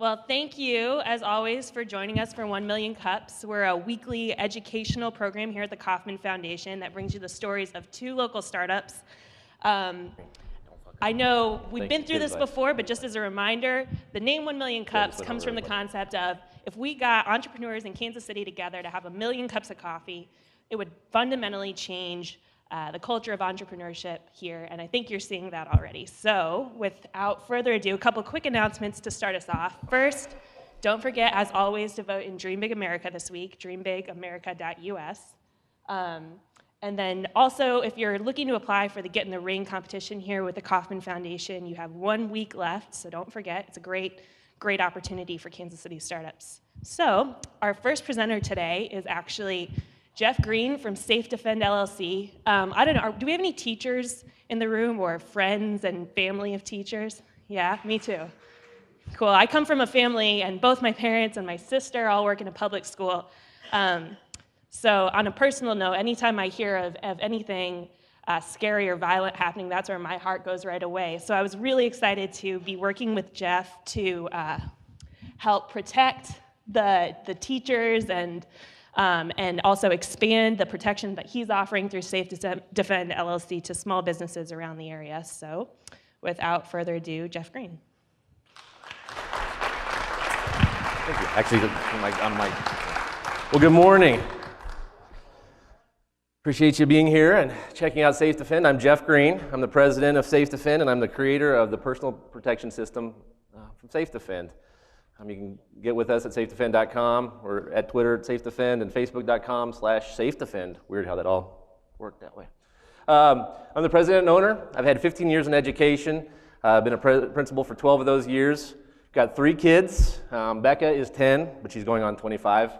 Well, thank you, as always, for joining us for 1 Million Cups. We're a weekly educational program here at the Kauffman Foundation that brings you the stories of 2 local startups. I know we've been through this before, but just as a reminder, the name 1 Million Cups comes from the concept of if we got entrepreneurs in Kansas City together to have 1 million cups of coffee, it would fundamentally change the culture of entrepreneurship here, and I think you're seeing that already. So without further ado, a couple quick announcements to start us off. First, don't forget, as always, to vote in Dream Big America this week, dreambigamerica.us. And then also, if you're looking to apply for the Get in the Ring competition here with the Kauffman Foundation, you have 1 week left, so don't forget. It's a great opportunity for Kansas City startups. So our first presenter today is actually Jeff Green from SafeDefend LLC. I don't know, do we have any teachers in the room or friends and family of teachers? Yeah, me too. Cool, I come from a family, and both my parents and my sister all work in a public school. So on a personal note, anytime I hear of anything scary or violent happening, that's where my heart goes right away. So I was really excited to be working with Jeff to help protect the teachers and also expand the protection that he's offering through SafeDefend LLC to small businesses around the area. So without further ado, Jeff Green. Thank you. Actually, on mic. Well, good morning. Appreciate you being here and checking out SafeDefend. I'm Jeff Green. I'm the president of SafeDefend, and I'm the creator of the personal protection system from SafeDefend. You can get with us at SafeDefend.com or at Twitter at SafeDefend and Facebook.com/SafeDefend. Weird how that all worked that way. I'm the president and owner. I've had 15 years in education. I've been a principal for 12 of those years. Got 3 kids. Becca is 10, but she's going on 25.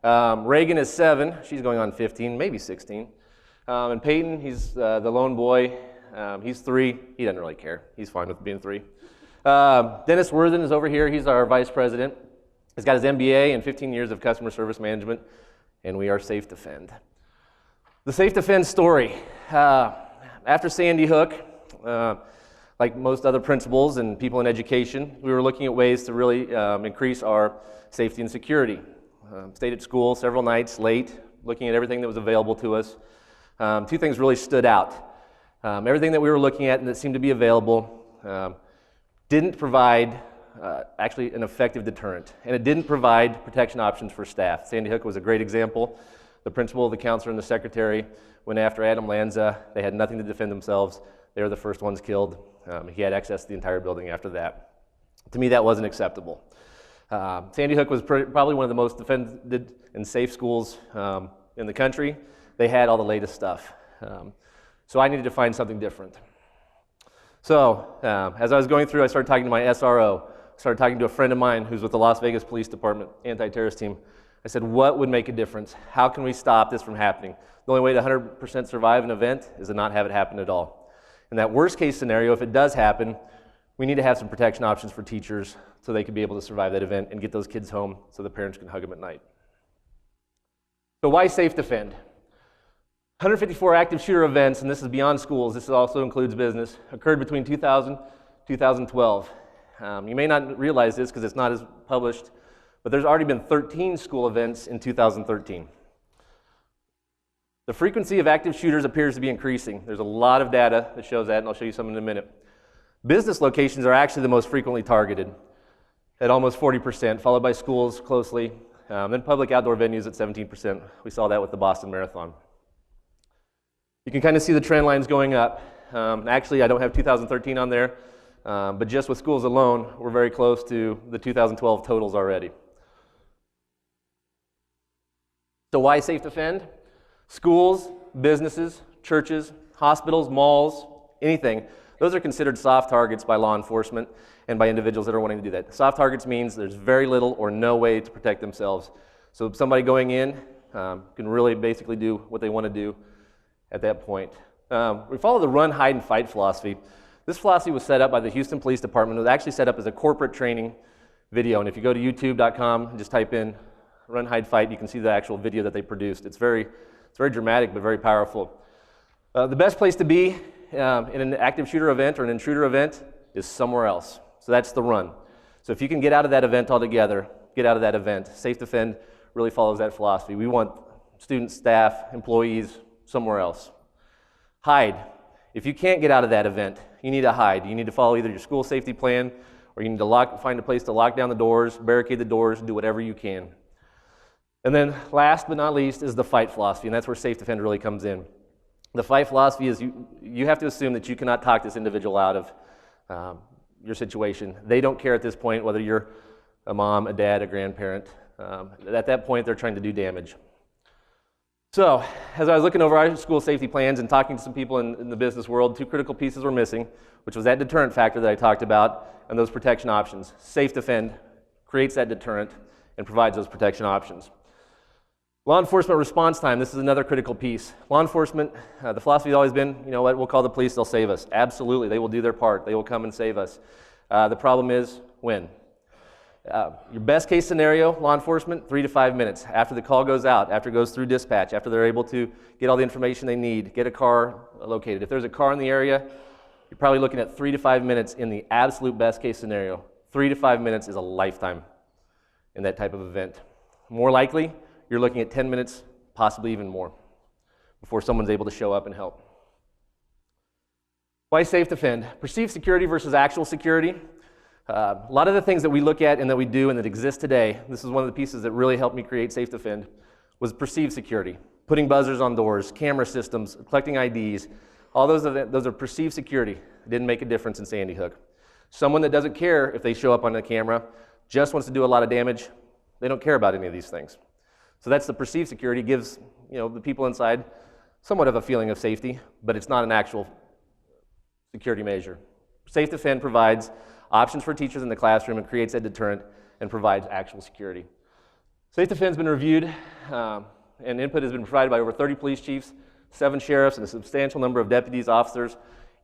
Reagan is 7, she's going on 15, maybe 16. And Peyton, he's the lone boy, he's 3, he doesn't really care, he's fine with being 3. Dennis Worthen is over here, he's our vice president. He's got his MBA and 15 years of customer service management, and we are SafeDefend. The SafeDefend story. After Sandy Hook, like most other principals and people in education, we were looking at ways to really increase our safety and security. Stayed at school several nights late, looking at everything that was available to us. 2 things really stood out. Everything that we were looking at and that seemed to be available didn't provide actually an effective deterrent, and it didn't provide protection options for staff. Sandy Hook was a great example. The principal, the counselor, and the secretary went after Adam Lanza. They had nothing to defend themselves. They were the first ones killed. He had access to the entire building after that. To me, that wasn't acceptable. Sandy Hook was probably one of the most defended and safe schools in the country. They had all the latest stuff. So I needed to find something different. So as I was going through, I started talking to my SRO. I started talking to a friend of mine who's with the Las Vegas Police Department anti-terrorist team. I said, what would make a difference? How can we stop this from happening? The only way to 100% survive an event is to not have it happen at all. In that worst case scenario, if it does happen, we need to have some protection options for teachers so they can be able to survive that event and get those kids home so the parents can hug them at night. So why SafeDefend? 154 active shooter events, and this is beyond schools, this also includes business, occurred between 2000 and 2012. You may not realize this because it's not as published, but there's already been 13 school events in 2013. The frequency of active shooters appears to be increasing. There's a lot of data that shows that, and I'll show you some in a minute. Business locations are actually the most frequently targeted at almost 40%, followed by schools closely, then public outdoor venues at 17%. We saw that with the Boston Marathon. You can kind of see the trend lines going up. Actually, I don't have 2013 on there, but just with schools alone, we're very close to the 2012 totals already. So why SafeDefend? Schools, businesses, churches, hospitals, malls, anything. Those are considered soft targets by law enforcement and by individuals that are wanting to do that. Soft targets means there's very little or no way to protect themselves. So somebody going in can really basically do what they want to do at that point. We follow the run, hide, and fight philosophy. This philosophy was set up by the Houston Police Department. It was actually set up as a corporate training video. And if you go to youtube.com and just type in run, hide, fight, you can see the actual video that they produced. It's very dramatic, but very powerful. The best place to be in an active shooter event or an intruder event is somewhere else. So that's the run. So if you can get out of that event altogether, get out of that event. SafeDefend really follows that philosophy. We want students, staff, employees somewhere else. Hide. If you can't get out of that event, you need to hide. You need to follow either your school safety plan, or you need to find a place to lock down the doors, barricade the doors, do whatever you can. And then last but not least is the fight philosophy, and that's where SafeDefend really comes in. The fight philosophy is you have to assume that you cannot talk this individual out of your situation. They don't care at this point whether you're a mom, a dad, a grandparent. At that point, they're trying to do damage. So, as I was looking over our school safety plans and talking to some people in the business world, two critical pieces were missing, which was that deterrent factor that I talked about and those protection options. SafeDefend creates that deterrent and provides those protection options. Law enforcement response time, this is another critical piece. Law enforcement, the philosophy has always been, you know what, we'll call the police, they'll save us. Absolutely, they will do their part. They will come and save us. The problem is, when? Your best case scenario, law enforcement, 3 to 5 minutes. After the call goes out, after it goes through dispatch, after they're able to get all the information they need, get a car located. If there's a car in the area, you're probably looking at 3 to 5 minutes in the absolute best case scenario. 3 to 5 minutes is a lifetime in that type of event. More likely, you're looking at 10 minutes, possibly even more, before someone's able to show up and help. Why SafeDefend? Perceived security versus actual security. A lot of the things that we look at and that we do and that exist today, this is one of the pieces that really helped me create SafeDefend, was perceived security. Putting buzzers on doors, camera systems, collecting IDs, all those are perceived security. It didn't make a difference in Sandy Hook. Someone that doesn't care if they show up on the camera, just wants to do a lot of damage, they don't care about any of these things. So that's the perceived security, gives the people inside somewhat of a feeling of safety, but it's not an actual security measure. SafeDefend provides options for teachers in the classroom and creates that deterrent and provides actual security. SafeDefend's been reviewed and input has been provided by over 30 police chiefs, 7 sheriffs, and a substantial number of deputies, officers,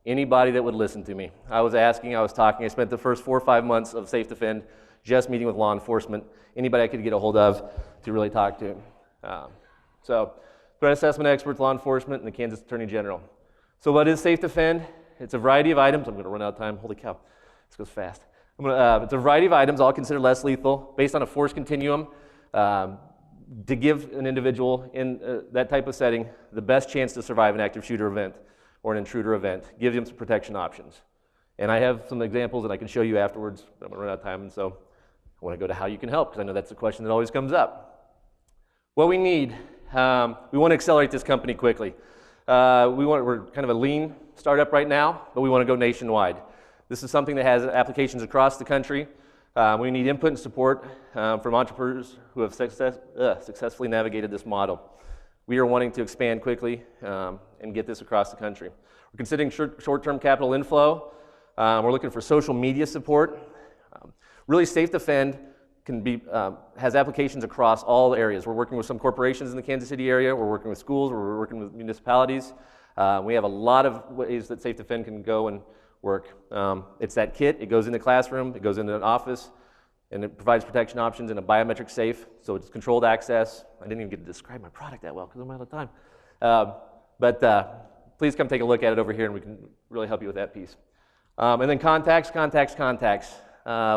anybody that would listen to me. I was asking, I was talking, I spent the first 4 or 5 months of SafeDefend just meeting with law enforcement, anybody I could get a hold of to really talk to. So, threat assessment experts, law enforcement, and the Kansas Attorney General. So what is SafeDefend? It's a variety of items. I'm going to run out of time. Holy cow, this goes fast. It's a variety of items, all considered less lethal, based on a force continuum, to give an individual in that type of setting the best chance to survive an active shooter event or an intruder event. Give them some protection options. And I have some examples that I can show you afterwards. I'm going to run out of time, and so I want to go to how you can help, because I know that's a question that always comes up. What we need, we want to accelerate this company quickly. We're kind of a lean startup right now, but we want to go nationwide. This is something that has applications across the country. We need input and support from entrepreneurs who have successfully navigated this model. We are wanting to expand quickly and get this across the country. We're considering short-term capital inflow. We're looking for social media support. Really, SafeDefend has applications across all areas. We're working with some corporations in the Kansas City area. We're working with schools. We're working with municipalities. We have a lot of ways that SafeDefend can go and work. It's that kit. It goes in the classroom. It goes into an office, and it provides protection options in a biometric safe. So it's controlled access. I didn't even get to describe my product that well because I'm out of time. But please come take a look at it over here, and we can really help you with that piece. And then contacts.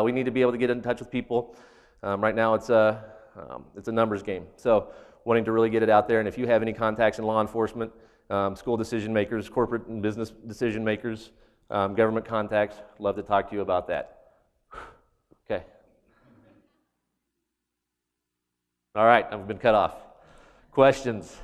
We need to be able to get in touch with people. Right now it's a numbers game. So wanting to really get it out there, and if you have any contacts in law enforcement, school decision makers, corporate and business decision makers, government contacts, love to talk to you about that. Okay. All right, I've been cut off. Questions?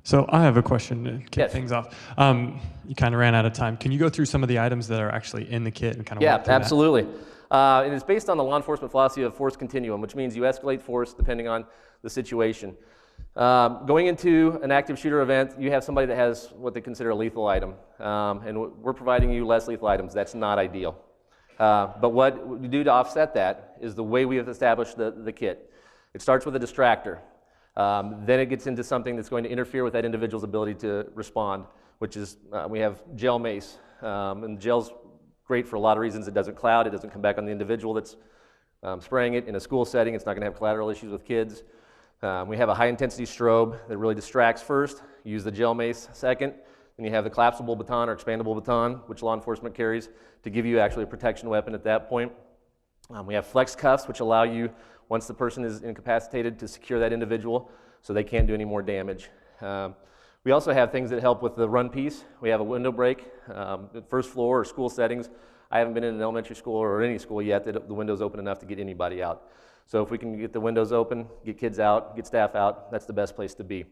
So I have a question to kick Yes. things off. You kind of ran out of time. Can you go through some of the items that are actually in the kit and kind of Yeah, walk through absolutely. And it's based on the law enforcement philosophy of force continuum, which means you escalate force depending on the situation. Going into an active shooter event, you have somebody that has what they consider a lethal item, and we're providing you less lethal items. That's not ideal. But what we do to offset that is the way we have established the kit. It starts with a distractor. Then it gets into something that's going to interfere with that individual's ability to respond, which is we have gel mace. And gel's great for a lot of reasons. It doesn't cloud. It doesn't come back on the individual that's spraying it. In a school setting, it's not going to have collateral issues with kids. We have a high-intensity strobe that really distracts first. Use the gel mace second Then you have the collapsible baton or expandable baton, which law enforcement carries to give you actually a protection weapon at that point. We have flex cuffs, which allow you, once the person is incapacitated, to secure that individual so they can't do any more damage. We also have things that help with the run piece. We have a window break, first floor or school settings. I haven't been in an elementary school or any school yet that the window's open enough to get anybody out. So if we can get the windows open, get kids out, get staff out, that's the best place to be.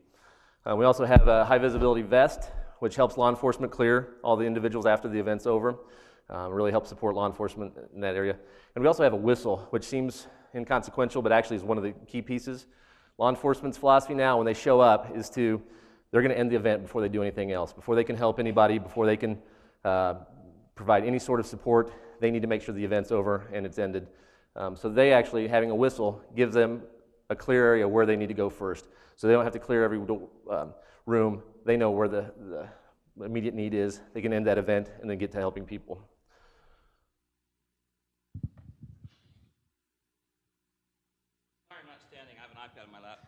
We also have a high visibility vest, which helps law enforcement clear all the individuals after the event's over. Really helps support law enforcement in that area. And we also have a whistle, which seems inconsequential, but actually is one of the key pieces. Law enforcement's philosophy now, when they show up, is they're going to end the event before they do anything else. Before they can help anybody, before they can provide any sort of support, they need to make sure the event's over and it's ended. So they actually, having a whistle, gives them a clear area where they need to go first. So they don't have to clear every room. They know where the immediate need is. They can end that event and then get to helping people. Sorry, I'm not standing. I have an iPad in my lap.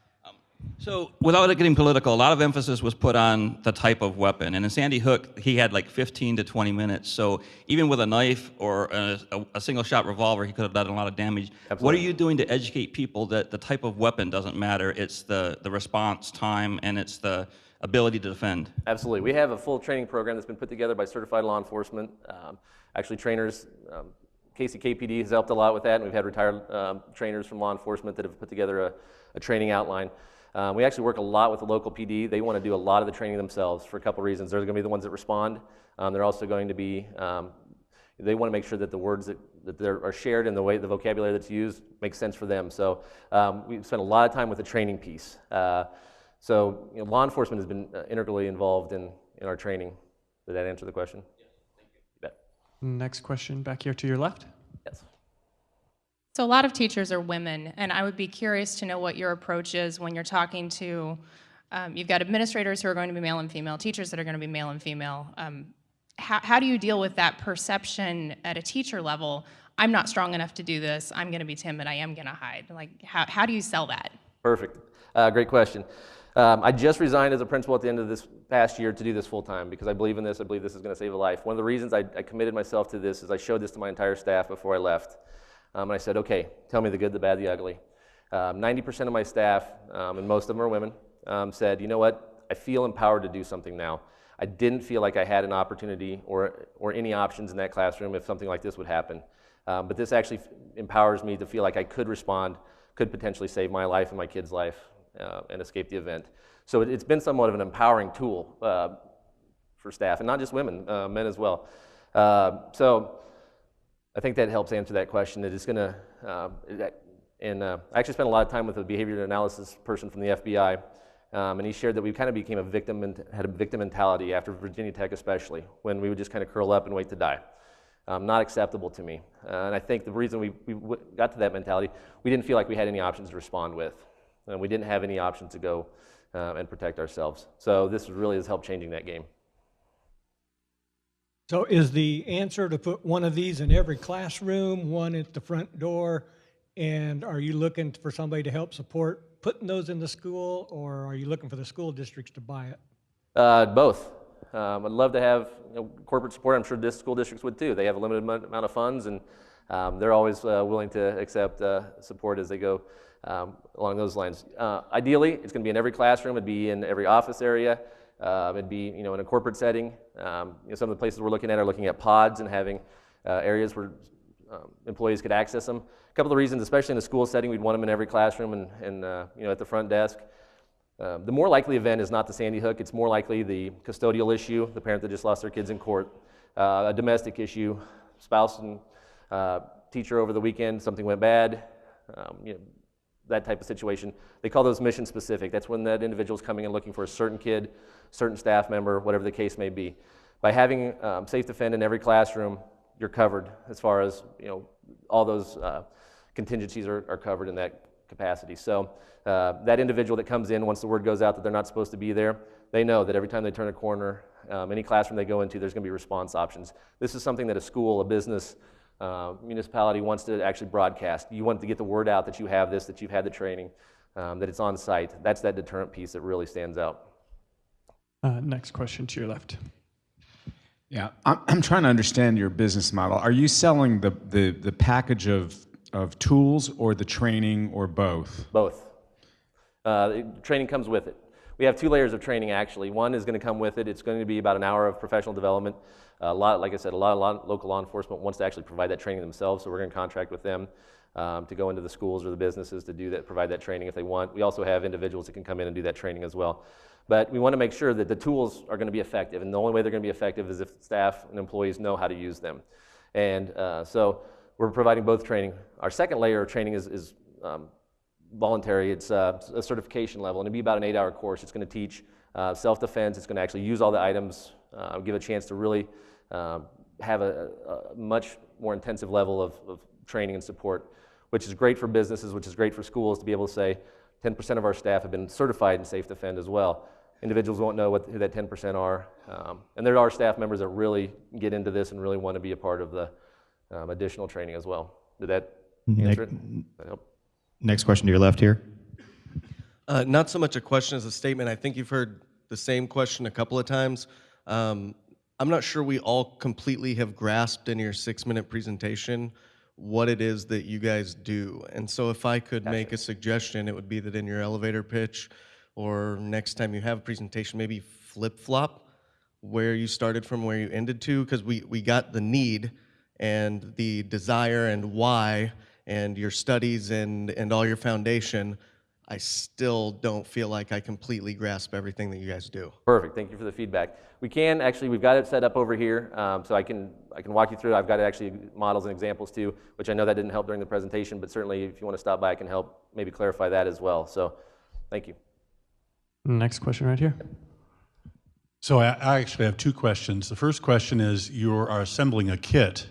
So without it getting political, a lot of emphasis was put on the type of weapon. And in Sandy Hook, he had like 15 to 20 minutes. So even with a knife or a single-shot revolver, he could have done a lot of damage. Absolutely. What are you doing to educate people that the type of weapon doesn't matter? It's the response time and it's the ability to defend. Absolutely. We have a full training program that's been put together by certified law enforcement. Actually, trainers, KCKPD has helped a lot with that, and we've had retired trainers from law enforcement that have put together a training outline. We actually work a lot with the local PD. They want to do a lot of the training themselves for a couple reasons. They're going to be the ones that respond. They're also going to be, they want to make sure that the words that are shared and the vocabulary that's used makes sense for them. So we spend a lot of time with the training piece. So law enforcement has been integrally involved in our training. Did that answer the question? Yes, thank you. You bet. Next question back here to your left. Yes. So a lot of teachers are women, and I would be curious to know what your approach is when you're talking to, you've got administrators who are going to be male and female, teachers that are going to be male and female. How do you deal with that perception at a teacher level? I'm not strong enough to do this. I'm going to be timid. I am going to hide. Like, how do you sell that? Perfect. Great question. I just resigned as a principal at the end of this past year to do this full time because I believe in this. I believe this is going to save a life. One of the reasons I committed myself to this is I showed this to my entire staff before I left. And I said, okay, tell me the good, the bad, the ugly. 90% of my staff, and most of them are women, said, you know what, I feel empowered to do something now. I didn't feel like I had an opportunity or any options in that classroom if something like this would happen. But this actually empowers me to feel like I could respond, could potentially save my life and my kid's life and escape the event. So it's been somewhat of an empowering tool for staff, and not just women, men as well. So I think that helps answer that question. It is going to, I actually spent a lot of time with a behavior analysis person from the FBI, and he shared that we kind of became a victim and had a victim mentality after Virginia Tech especially, when we would just kind of curl up and wait to die. Not acceptable to me. And I think the reason we got to that mentality, we didn't feel like we had any options to respond with. And we didn't have any options to go and protect ourselves. So this really has helped changing that game. So is the answer to put one of these in every classroom, one at the front door, and are you looking for somebody to help support putting those in the school, or are you looking for the school districts to buy it? Both. I'd love to have corporate support. I'm sure this school districts would too. They have a limited amount of funds, and they're always willing to accept support as they go along those lines. Ideally, it's going to be in every classroom. It'd be in every office area. It'd be in a corporate setting. Some of the places we're looking at are looking at pods and having areas where employees could access them. A couple of reasons, especially in a school setting, we'd want them in every classroom and at the front desk. The more likely event is not the Sandy Hook. It's more likely the custodial issue, the parent that just lost their kids in court, a domestic issue, spouse and teacher over the weekend, something went bad, that type of situation. They call those mission specific. That's when that individual is coming and looking for a certain kid, certain staff member, whatever the case may be. By having SafeDefend in every classroom, you're covered as far as all those contingencies are covered in that capacity. So that individual that comes in, once the word goes out that they're not supposed to be there, they know that every time they turn a corner, any classroom they go into, there's going to be response options. This is something that a school, a business, municipality wants to actually broadcast. You want to get the word out that you have this, that you've had the training, that it's on site. That's that deterrent piece that really stands out. Next question to your left. Yeah, I'm trying to understand your business model. Are you selling the package of tools or the training or both? Both. The training comes with it. We have 2 layers of training actually. One is going to come with it. It's going to be about an hour of professional development. Like I said, a lot of local law enforcement wants to actually provide that training themselves, so we're going to contract with them to go into the schools or the businesses to do that, provide that training if they want. We also have individuals that can come in and do that training as well. But we want to make sure that the tools are going to be effective, and the only way they're going to be effective is if staff and employees know how to use them. And so we're providing both training. Our second layer of training is voluntary. It's a certification level, and it'll be about an 8-hour course. It's going to teach self-defense. It's going to actually use all the items, give a chance to really have a much more intensive level of training and support, which is great for businesses, which is great for schools to be able to say 10% of our staff have been certified in SafeDefend as well. Individuals won't know who that 10% are. And there are staff members that really get into this and really want to be a part of the additional training as well. Did that answer it? That help? Next question to your left here. Not so much a question as a statement. I think you've heard the same question a couple of times. I'm not sure we all completely have grasped in your 6-minute presentation what it is that you guys do. And so if I could make a suggestion, it would be that in your elevator pitch or next time you have a presentation, maybe flip-flop where you started from where you ended to, because we got the need and the desire and why and your studies and all your foundation. I still don't feel like I completely grasp everything that you guys do. Perfect. Thank you for the feedback. We can actually, we've got it set up over here, so I can walk you through it. I've got actually models and examples too, which I know that didn't help during the presentation, but certainly if you want to stop by, I can help maybe clarify that as well. So, thank you. Next question right here. So I actually have 2 questions. The first question is, you are assembling a kit,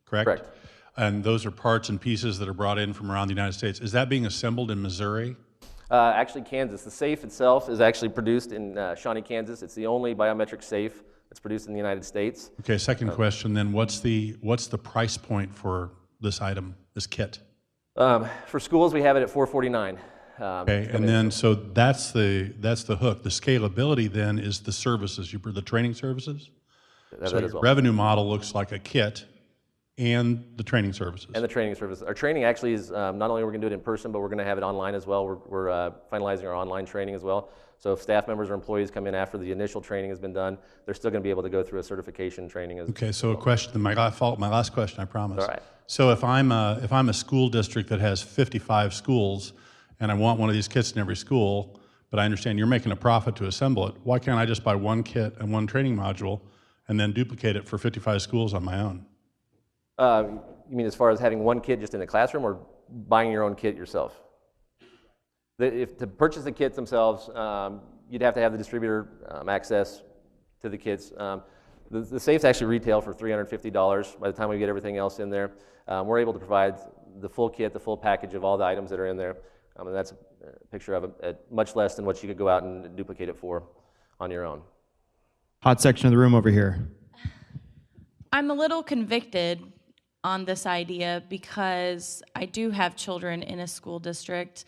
correct? Correct. And those are parts and pieces that are brought in from around the United States. Is that being assembled in Missouri? Actually, Kansas. The safe itself is actually produced in Shawnee, Kansas. It's the only biometric safe that's produced in the United States. Okay, second question then, what's the price point for this item, this kit? For schools, we have it at $449. Okay, and then so that's the hook. The scalability then is the services, the training services? So your revenue model looks like a kit and the training services. And the training services. Our training actually is, not only we're going to do it in person, but we're going to have it online as well. We're finalizing our online training as well. So if staff members or employees come in after the initial training has been done, they're still going to be able to go through a certification training as well. Okay, so a question, my last question, I promise. All right. So if I'm a school district that has 55 schools and I want one of these kits in every school, but I understand you're making a profit to assemble it, why can't I just buy one kit and one training module and then duplicate it for 55 schools on my own? You mean as far as having one kit just in the classroom or buying your own kit yourself? To purchase the kits themselves, you'd have to have the distributor access to the kits. The safes actually retail for $350 by the time we get everything else in there. We're able to provide the full kit, the full package of all the items that are in there. And that's a picture of it at much less than what you could go out and duplicate it for on your own. Hot section of the room over here. I'm a little convicted on this idea because I do have children in a school district,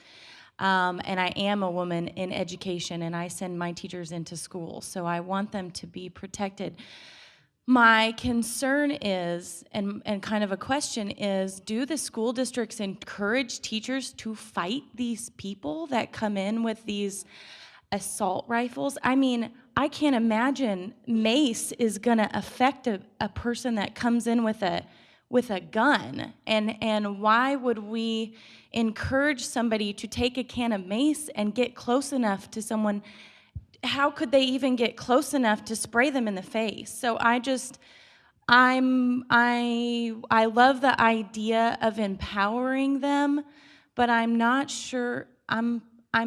and I am a woman in education, and I send my teachers into school, so I want them to be protected. My concern is, and kind of a question is, do the school districts encourage teachers to fight these people that come in with these assault rifles? I mean, I can't imagine mace is gonna affect a person that comes in with a gun, and why would we encourage somebody to take a can of mace and get close enough to someone? How could they even get close enough to spray them in the face? So I love the idea of empowering them, but I'm not sure, I'm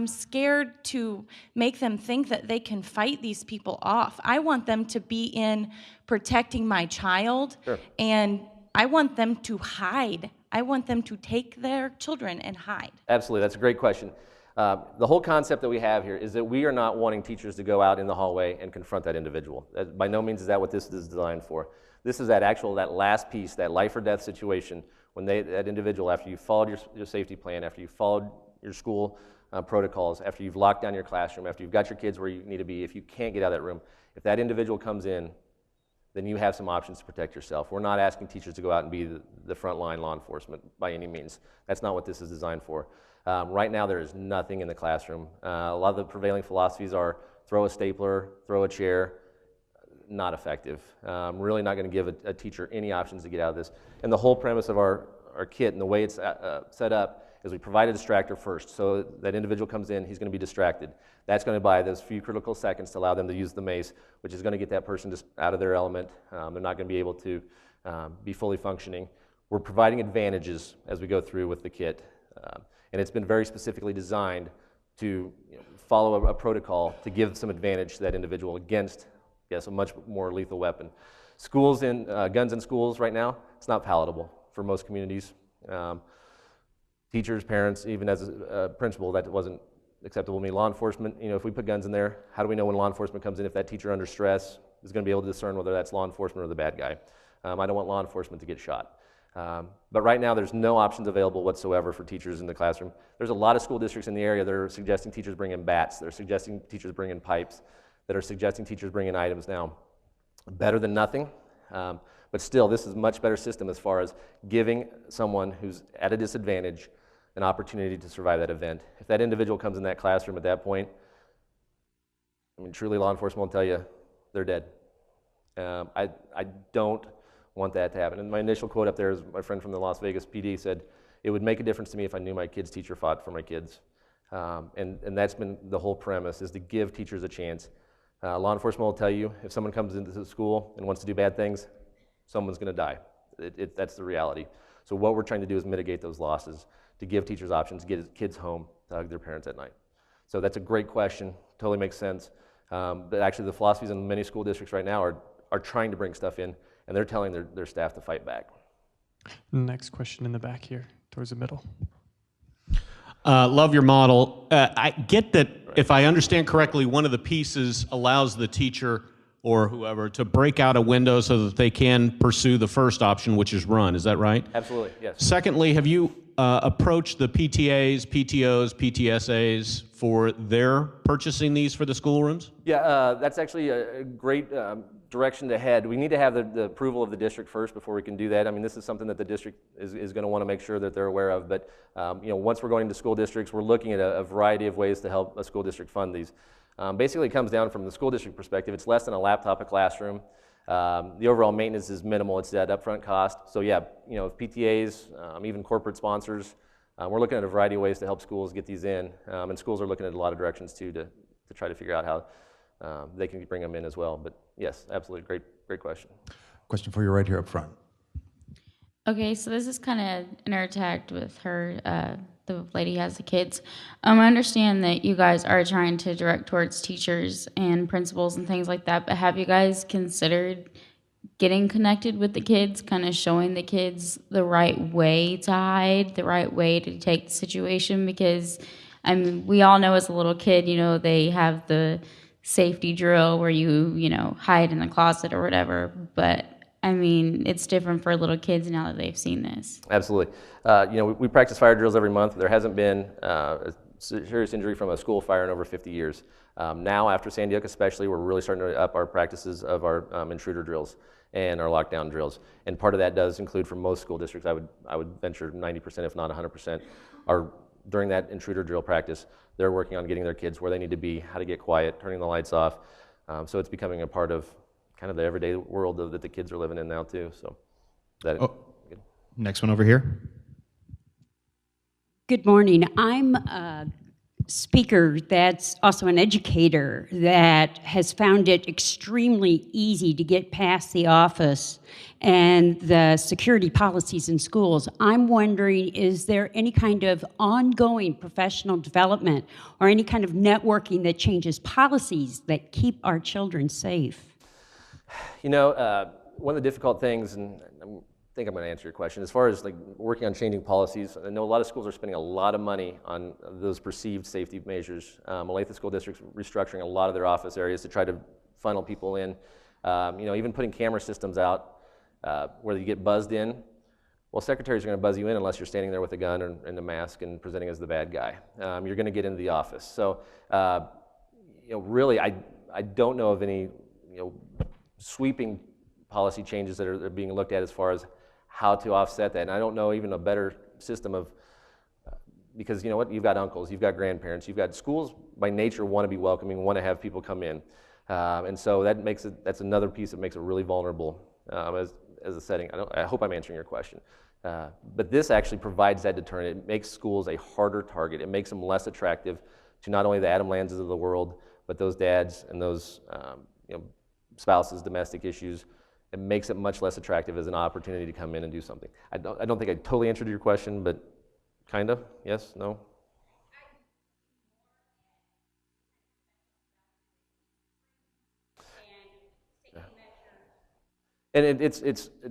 scared to make them think that they can fight these people off. I want them to be in protecting my child, Sure. And I want them to hide. I want them to take their children and hide. Absolutely, that's a great question. The whole concept that we have here is that we are not wanting teachers to go out in the hallway and confront that individual. By no means is that what this is designed for. This is that last piece, that life or death situation, when that individual, after you followed your safety plan, after you followed your school protocols after you've locked down your classroom, after you've got your kids where you need to be. If you can't get out of that room, if that individual comes in, then you have some options to protect yourself. We're not asking teachers to go out and be the frontline law enforcement by any means. That's not what this is designed for. Right now, there is nothing in the classroom. A lot of the prevailing philosophies are throw a stapler, throw a chair. Not effective. Really not going to give a teacher any options to get out of this. And the whole premise of our kit and the way it's set up is we provide a distractor first. So that individual comes in, he's going to be distracted. That's going to buy those few critical seconds to allow them to use the mace, which is going to get that person just out of their element. They're not going to be able to be fully functioning. We're providing advantages as we go through with the kit. And it's been very specifically designed to follow a protocol to give some advantage to that individual against, yes, a much more lethal weapon. Schools in guns in schools right now, it's not palatable for most communities. Teachers, parents, even as a principal, that wasn't acceptable to me. Law enforcement, if we put guns in there, how do we know when law enforcement comes in if that teacher under stress is going to be able to discern whether that's law enforcement or the bad guy? I don't want law enforcement to get shot. But right now, there's no options available whatsoever for teachers in the classroom. There's a lot of school districts in the area that are suggesting teachers bring in bats. They're suggesting teachers bring in pipes. That are suggesting teachers bring in items now. Better than nothing, but still, this is a much better system as far as giving someone who's at a disadvantage an opportunity to survive that event. If that individual comes in that classroom at that point, truly law enforcement will tell you they're dead. I don't want that to happen. And my initial quote up there is my friend from the Las Vegas PD said, "It would make a difference to me if I knew my kid's teacher fought for my kids." And that's been the whole premise, is to give teachers a chance. Law enforcement will tell you if someone comes into the school and wants to do bad things, someone's going to die. That's the reality. So what we're trying to do is mitigate those losses, to give teachers options, to get kids home to hug their parents at night. So that's a great question, totally makes sense. But actually the philosophies in many school districts right now are trying to bring stuff in, and they're telling their staff to fight back. Next question in the back here, towards the middle. Love your model. I get that, if I understand correctly, one of the pieces allows the teacher or whoever to break out a window so that they can pursue the first option, which is run. Is that right? Absolutely, yes. Secondly, have you approached the PTAs, PTOs, PTSAs for their purchasing these for the schoolrooms? Yeah, that's actually a great direction to head. We need to have the approval of the district first before we can do that. I mean, this is something that the district is going to want to make sure that they're aware of. But once we're going to school districts, we're looking at a variety of ways to help a school district fund these. Basically, it comes down from the school district perspective. It's less than a laptop a classroom. The overall maintenance is minimal. It's that upfront cost. So yeah, if PTAs, even corporate sponsors, we're looking at a variety of ways to help schools get these in. And schools are looking at a lot of directions too to try to figure out how they can bring them in as well. But yes, absolutely, great question. Question for you right here up front. Okay, so this is kind of interact with her, the lady who has the kids. I understand that you guys are trying to direct towards teachers and principals and things like that, but have you guys considered getting connected with the kids, kind of showing the kids the right way to hide, the right way to take the situation? Because, we all know as a little kid, they have the safety drill where you hide in the closet or whatever, but it's different for little kids now that they've seen this. Absolutely. We practice fire drills every month. There hasn't been a serious injury from a school fire in over 50 years. Now, after Sandy Hook especially, we're really starting to up our practices of our intruder drills and our lockdown drills. And part of that does include, for most school districts, I would venture 90%, if not 100%, are during that intruder drill practice, they're working on getting their kids where they need to be, how to get quiet, turning the lights off. So it's becoming a part of kind of the everyday world that the kids are living in now too. So that. Next one over here. Good morning. I'm a speaker that's also an educator that has found it extremely easy to get past the office and the security policies in schools. I'm wondering, is there any kind of ongoing professional development or any kind of networking that changes policies that keep our children safe? One of the difficult things, and I think I'm going to answer your question, as far as working on changing policies, I know a lot of schools are spending a lot of money on those perceived safety measures. Olathe School District's restructuring a lot of their office areas to try to funnel people in. Even putting camera systems out where you get buzzed in. Well, secretaries are going to buzz you in unless you're standing there with a gun or in a mask and presenting as the bad guy. You're going to get into the office. So, really, I don't know of any, sweeping policy changes that are being looked at as far as how to offset that. And I don't know even a better system of, because you know what, you've got uncles, you've got grandparents, you've got schools by nature want to be welcoming, want to have people come in. And so that's another piece that makes it really vulnerable as a setting. I hope I'm answering your question. But this actually provides that deterrent. It makes schools a harder target. It makes them less attractive to not only the Adam Lanzes of the world, but those dads and those spouses, domestic issues. It makes it much less attractive as an opportunity to come in and do something. I don't think I totally answered your question, but kind of, yes, no? And it's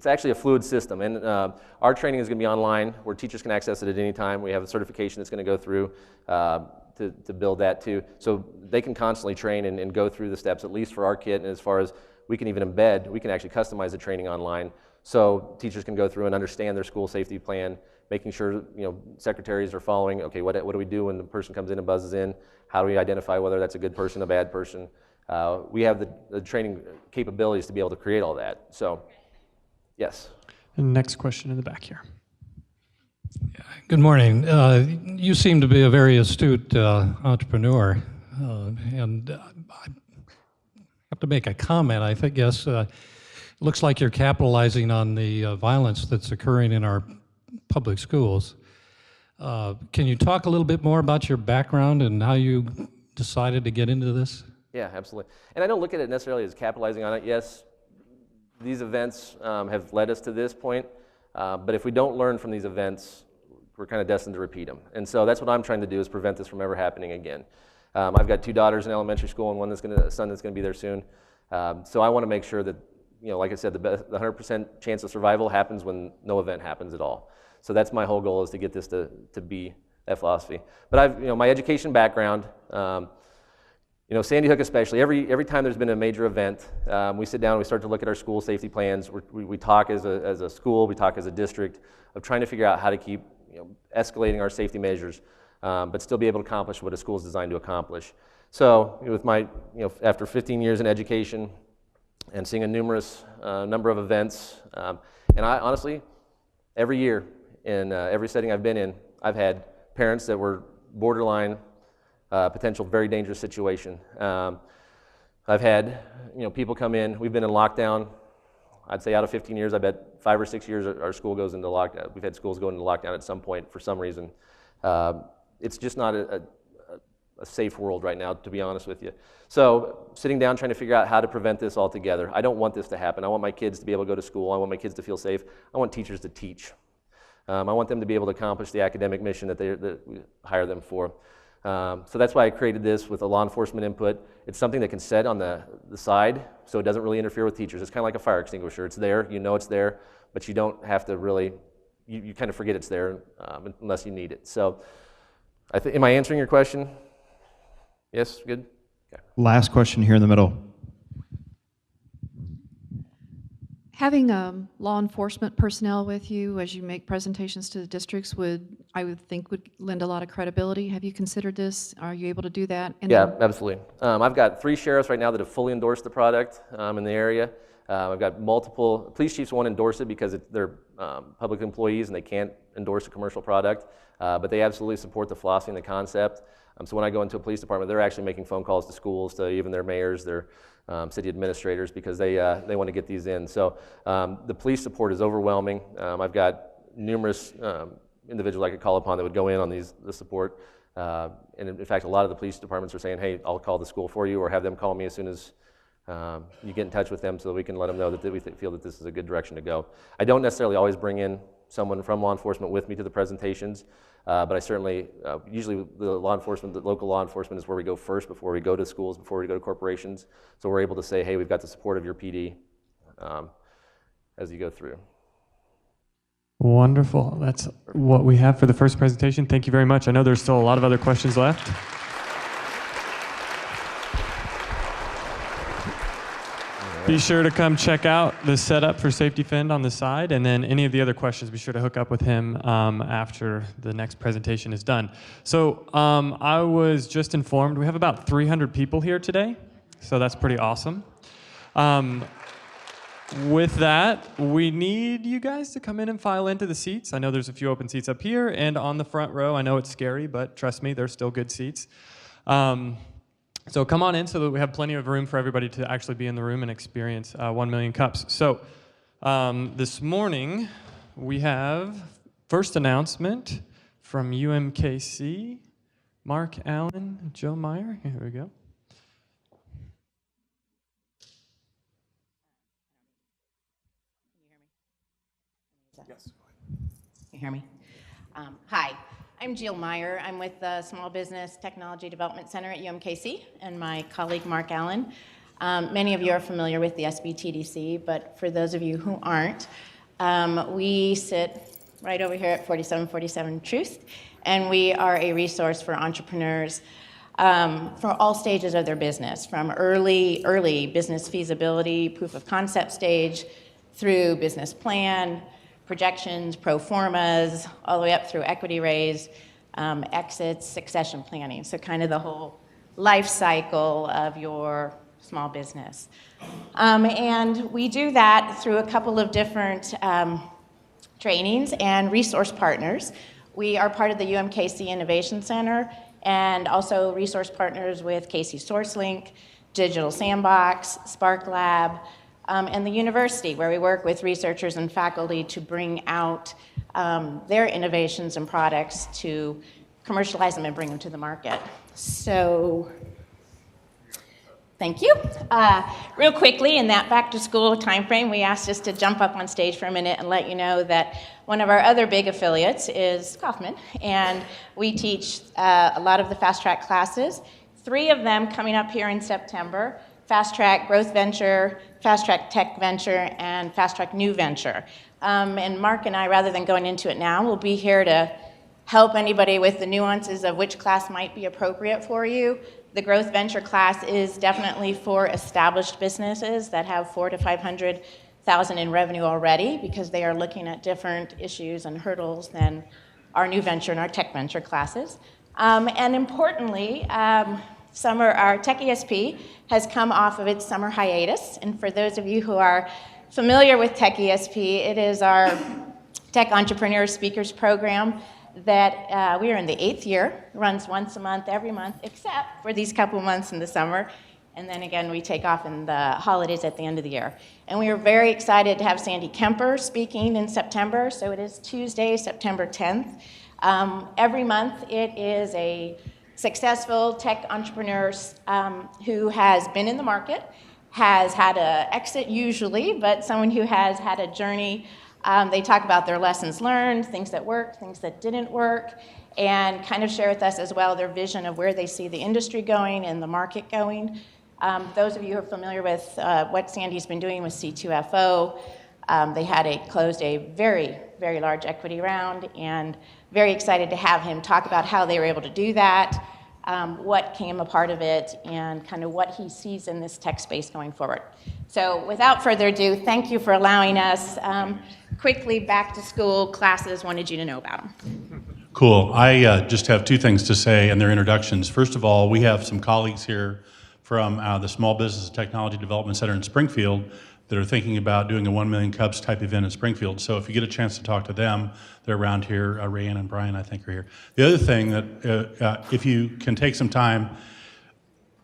actually a fluid system, and our training is going to be online where teachers can access it at any time. We have a certification that's going to go through to build that too. So they can constantly train and go through the steps, at least for our kit, and as far as we can even embed, we can actually customize the training online so teachers can go through and understand their school safety plan, making sure secretaries are following, okay, what do we do when the person comes in and buzzes in? How do we identify whether that's a good person, a bad person? We have the training capabilities to be able to create all that. So, yes. And next question in the back here. Good morning. You seem to be a very astute entrepreneur, and I have to make a comment. I think, yes, it looks like you're capitalizing on the violence that's occurring in our public schools. Can you talk a little bit more about your background and how you decided to get into this? Yeah, absolutely. And I don't look at it necessarily as capitalizing on it. Yes, these events have led us to this point, but if we don't learn from these events, we're kind of destined to repeat them. And so that's what I'm trying to do, is prevent this from ever happening again. I've got 2 daughters in elementary school and a son that's going to be there soon. So I want to make sure that, like I said, the 100% chance of survival happens when no event happens at all. So that's my whole goal, is to get this to be that philosophy. But I've, my education background, Sandy Hook especially, every time there's been a major event, we sit down and we start to look at our school safety plans. We talk as a school, we talk as a district, of trying to figure out how to keep escalating our safety measures, but still be able to accomplish what a school is designed to accomplish. So with my, after 15 years in education and seeing a numerous number of events, and I honestly, every year in every setting I've been in, I've had parents that were borderline potential very dangerous situation. I've had people come in. We've been in lockdown. I'd say out of 15 years, I bet 5 or 6 years our school goes into lockdown. We've had schools go into lockdown at some point for some reason. It's just not a safe world right now, to be honest with you. So sitting down trying to figure out how to prevent this altogether. I don't want this to happen. I want my kids to be able to go to school. I want my kids to feel safe. I want teachers to teach. I want them to be able to accomplish the academic mission that we hire them for. So that's why I created this with a law enforcement input. It's something that can set on the side, so it doesn't really interfere with teachers. It's kind of like a fire extinguisher. It's there, it's there, but you don't have to really, you kind of forget it's there unless you need it. So am I answering your question? Yes, good? Okay. Last question here in the middle. Having law enforcement personnel with you as you make presentations to the districts I would think would lend a lot of credibility. Have you considered this? Are you able to do that? And yeah, absolutely. I've got 3 sheriffs right now that have fully endorsed the product in the area. I've got multiple, police chiefs won't endorse it because they're public employees and they can't endorse a commercial product, but they absolutely support the philosophy and the concept. So when I go into a police department, they're actually making phone calls to schools, to even their mayors, their city administrators, because they want to get these in. So the police support is overwhelming. I've got numerous individuals I could call upon that would go in on the support. And in fact, a lot of the police departments are saying, hey, I'll call the school for you, or have them call me as soon as you get in touch with them so that we can let them know that we feel that this is a good direction to go. I don't necessarily always bring in someone from law enforcement with me to the presentations, but I certainly, usually the local law enforcement is where we go first before we go to schools, before we go to corporations. So we're able to say, hey, we've got the support of your PD as you go through. Wonderful. That's what we have for the first presentation. Thank you very much. I know there's still a lot of other questions left. All right. Be sure to come check out the setup for SafeDefend on the side, and then any of the other questions, be sure to hook up with him after the next presentation is done. So I was just informed we have about 300 people here today, so that's pretty awesome. With that, we need you guys to come in and file into the seats. I know there's a few open seats up here and on the front row. I know it's scary, but trust me, they're still good seats. So come on in so that we have plenty of room for everybody to actually be in the room and experience 1 million cups. So this morning, we have first announcement from UMKC, Mark Allen, Joe Meyer. Here we go. Yes. Can you hear me? Hi, I'm Jill Meyer. I'm with the Small Business Technology Development Center at UMKC, and my colleague Mark Allen. Many of you are familiar with the SBTDC, but for those of you who aren't, we sit right over here at 4747 Truth, and we are a resource for entrepreneurs for all stages of their business, from early business feasibility, proof of concept stage, through business plan, projections, pro formas, all the way up through equity raise, exits, succession planning. So kind of the whole life cycle of your small business. And we do that through a couple of different trainings and resource partners. We are part of the UMKC Innovation Center and also resource partners with KC SourceLink, Digital Sandbox, Spark Lab, and the university, where we work with researchers and faculty to bring out their innovations and products to commercialize them and bring them to the market. So, thank you. Real quickly, in that back-to-school timeframe, we asked us to jump up on stage for a minute and let you know that one of our other big affiliates is Kaufman, and we teach a lot of the fast-track classes. 3 of them coming up here in September: Fast Track Growth Venture, Fast Track Tech Venture, and Fast Track New Venture. And Mark and I, rather than going into it now, will be here to help anybody with the nuances of which class might be appropriate for you. The Growth Venture class is definitely for established businesses that have 400,000 to 500,000 in revenue already, because they are looking at different issues and hurdles than our New Venture and our Tech Venture classes. And importantly, our Tech ESP has come off of its summer hiatus, and for those of you who are familiar with Tech ESP, it is our Tech Entrepreneur Speakers program that we are in the 8th year. It runs once a month, every month, except for these couple months in the summer, and then again we take off in the holidays at the end of the year. And we are very excited to have Sandy Kemper speaking in September, so it is Tuesday, September 10th. Every month it is a successful tech entrepreneur who has been in the market, has had an exit usually, but someone who has had a journey. They talk about their lessons learned, things that worked, things that didn't work, and kind of share with us as well their vision of where they see the industry going and the market going. Those of you who are familiar with what Sandy's been doing with C2FO, they closed a very, very large equity round, and very excited to have him talk about how they were able to do that, what came a part of it, and kind of what he sees in this tech space going forward. So without further ado, thank you for allowing us. Quickly, back to school classes, wanted you to know about them. Cool. I just have 2 things to say, and they're introductions. First of all, we have some colleagues here from the Small Business Technology Development Center in Springfield that are thinking about doing a 1 million cups type event in Springfield. So if you get a chance to talk to them, they're around here. Rayanne and Brian, I think, are here. The other thing that if you can take some time,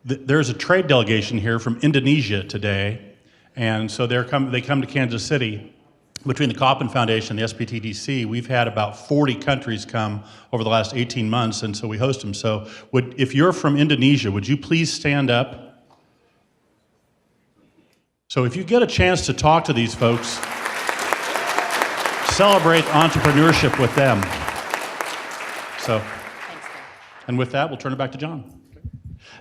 there's a trade delegation here from Indonesia today, and so they come to Kansas City. Between the Kauffman Foundation and the SBTDC, we've had about 40 countries come over the last 18 months, and so we host them. So if you're from Indonesia, would you please stand up? So if you get a chance to talk to these folks, celebrate entrepreneurship with them. So, and with that, we'll turn it back to John.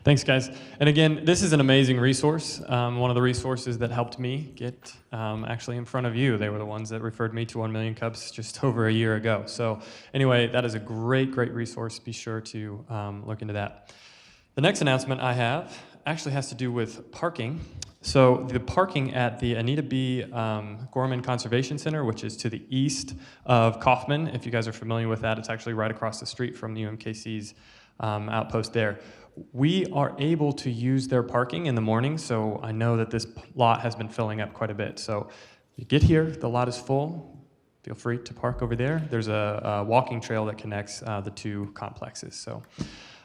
Thanks, guys. And again, this is an amazing resource. One of the resources that helped me get actually in front of you. They were the ones that referred me to 1 million cups just over a year ago. So anyway, that is a great, great resource. Be sure to look into that. The next announcement I have actually has to do with parking. So the parking at the Anita B. Gorman Conservation Center, which is to the east of Kaufman, if you guys are familiar with that, it's actually right across the street from the UMKC's outpost there. We are able to use their parking in the morning, so I know that this lot has been filling up quite a bit. So you get here, the lot is full, feel free to park over there. There's a walking trail that connects the two complexes. So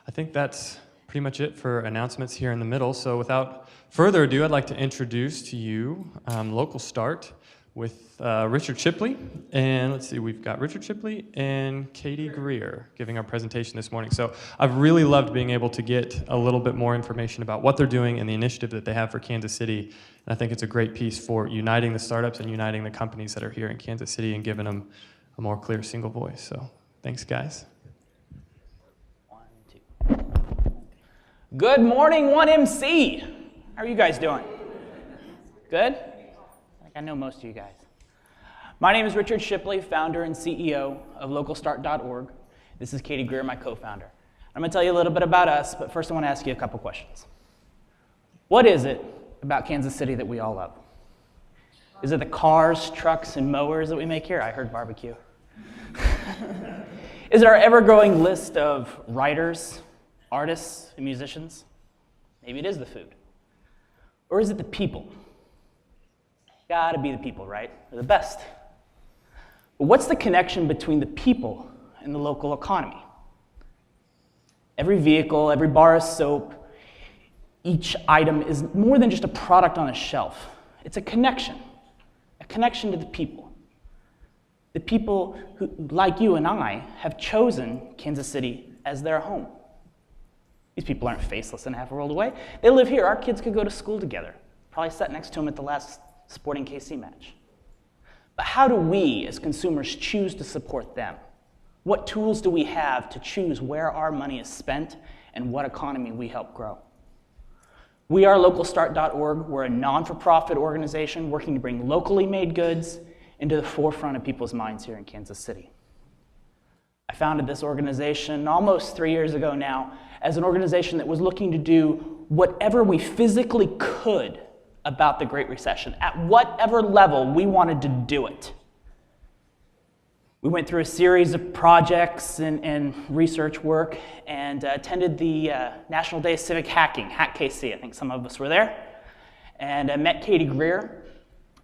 I think that's pretty much it for announcements here in the middle. So without further ado, I'd like to introduce to you LocalStart with Richard Shipley. And let's see, we've got Richard Shipley and Katie Greer giving our presentation this morning. So I've really loved being able to get a little bit more information about what they're doing and the initiative that they have for Kansas City. And I think it's a great piece for uniting the startups and uniting the companies that are here in Kansas City and giving them a more clear single voice. So thanks, guys. Good morning, 1MC. How are you guys doing? Good? I know most of you guys. My name is Richard Shipley, founder and CEO of LocalStart.org. This is Katie Greer, my co-founder. I'm going to tell you a little bit about us, but first I want to ask you a couple questions. What is it about Kansas City that we all love? Is it the cars, trucks, and mowers that we make here? I heard barbecue. Is it our ever-growing list of writers, artists, and musicians? Maybe it is the food. Or is it the people? Gotta be the people, right? They're the best. But what's the connection between the people and the local economy? Every vehicle, every bar of soap, each item is more than just a product on a shelf. It's a connection to the people. The people who, like you and I, have chosen Kansas City as their home. These people aren't faceless and half a world away. They live here. Our kids could go to school together. Probably sat next to them at the last Sporting KC match. But how do we, as consumers, choose to support them? What tools do we have to choose where our money is spent and what economy we help grow? We are LocalStart.org. We're a non-for-profit organization working to bring locally made goods into the forefront of people's minds here in Kansas City. I founded this organization almost 3 years ago now as an organization that was looking to do whatever we physically could about the Great Recession. At whatever level we wanted to do it. We went through a series of projects and research work and attended the National Day of Civic Hacking, Hack KC. I think some of us were there. And I met Katie Greer.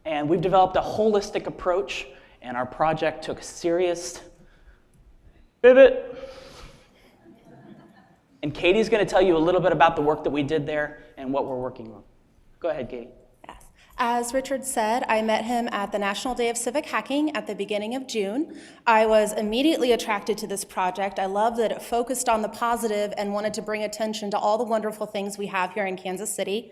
And we've developed a holistic approach, and our project took a serious pivot. And Katie's going to tell you a little bit about the work that we did there and what we're working on. Go ahead, Katie. Yes. As Richard said, I met him at the National Day of Civic Hacking at the beginning of June. I was immediately attracted to this project. I love that it focused on the positive and wanted to bring attention to all the wonderful things we have here in Kansas City.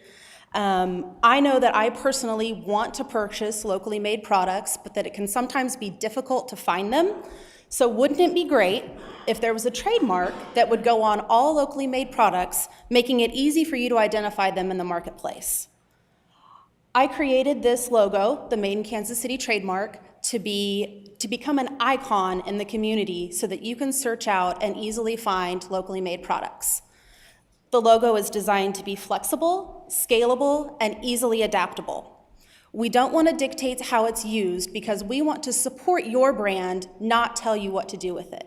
I know that I personally want to purchase locally made products, but that it can sometimes be difficult to find them. So wouldn't it be great if there was a trademark that would go on all locally made products, making it easy for you to identify them in the marketplace? I created this logo, the Made in Kansas City trademark, to become an icon in the community so that you can search out and easily find locally made products. The logo is designed to be flexible, scalable, and easily adaptable. We don't want to dictate how it's used because we want to support your brand, not tell you what to do with it.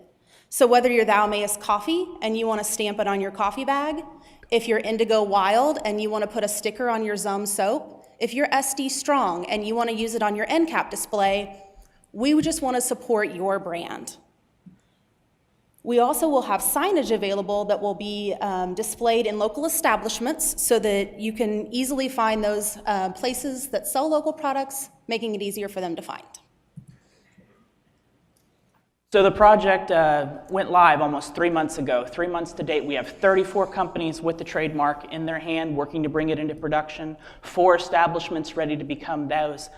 So whether you're Thou Mayest Coffee and you want to stamp it on your coffee bag, if you're Indigo Wild and you want to put a sticker on your Zum soap, if you're SD Strong and you want to use it on your end cap display, we just want to support your brand. We also will have signage available that will be displayed in local establishments so that you can easily find those places that sell local products, making it easier for them to find. So the project went live almost 3 months ago. 3 months to date, we have 34 companies with the trademark in their hand working to bring it into production, 4 establishments ready to become those